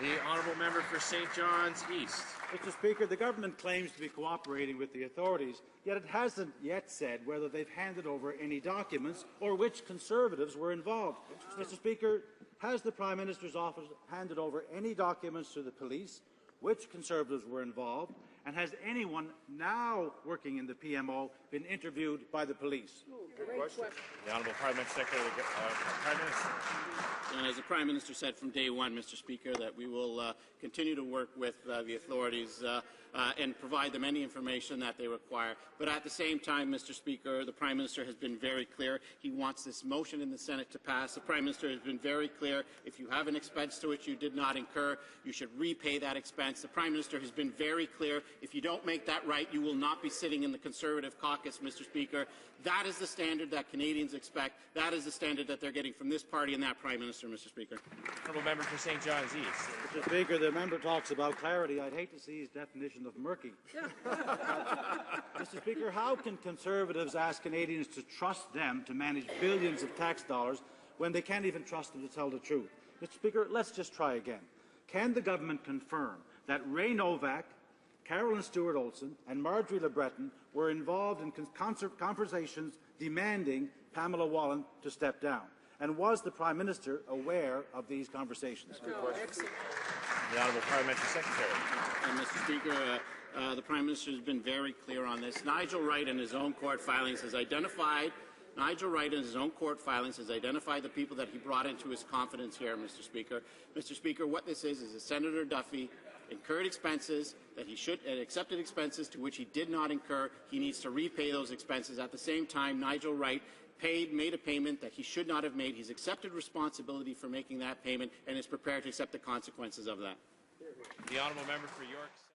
The honourable member for St. John's East. Mr. Speaker, the government claims to be cooperating with the authorities, yet it hasn't yet said whether they've handed over any documents or which Conservatives were involved. Mr. Speaker, has the Prime Minister's office handed over any documents to the police, which Conservatives were involved, and has anyone now working in the PMO been interviewed by the police? Great question. The Honourable Parliamentary Secretary, Prime Minister. As the Prime Minister said from day one, Mr. Speaker, that we will continue to work with the authorities and provide them any information that they require. But at the same time, Mr. Speaker, the Prime Minister has been very clear. He wants this motion in the Senate to pass. The Prime Minister has been very clear. If you have an expense to which you did not incur, you should repay that expense. The Prime Minister has been very clear. If you don't make that right, you will not be sitting in the Conservative caucus, Mr. Speaker. That is the standard that Canadians expect. That is the standard that they're getting from this party and that Prime Minister, Mr. Speaker. Honourable member for St. John's East. Mr. Speaker, the member talks about clarity. I'd hate to see his definition of murky. Mr. Speaker, how can Conservatives ask Canadians to trust them to manage billions of tax dollars when they can't even trust them to tell the truth? Mr. Speaker, let's just try again. Can the government confirm that Ray Novak, Carolyn Stewart-Olson and Marjorie Le Breton were involved in conversations demanding Pamela Wallin to step down? And was the Prime Minister aware of these conversations? The Honourable Parliamentary Secretary. Mr. Speaker, the Prime Minister has been very clear on this. Nigel Wright in his own court filings has identified the people that he brought into his confidence here, Mr. Speaker. Mr. Speaker, what this is a Senator Duffy incurred expenses that he should and accepted expenses to which he did not incur. He needs to repay those expenses. At the same time, Nigel Wright made a payment that he should not have made. He's accepted responsibility for making that payment and is prepared to accept the consequences of that. The honourable member for York.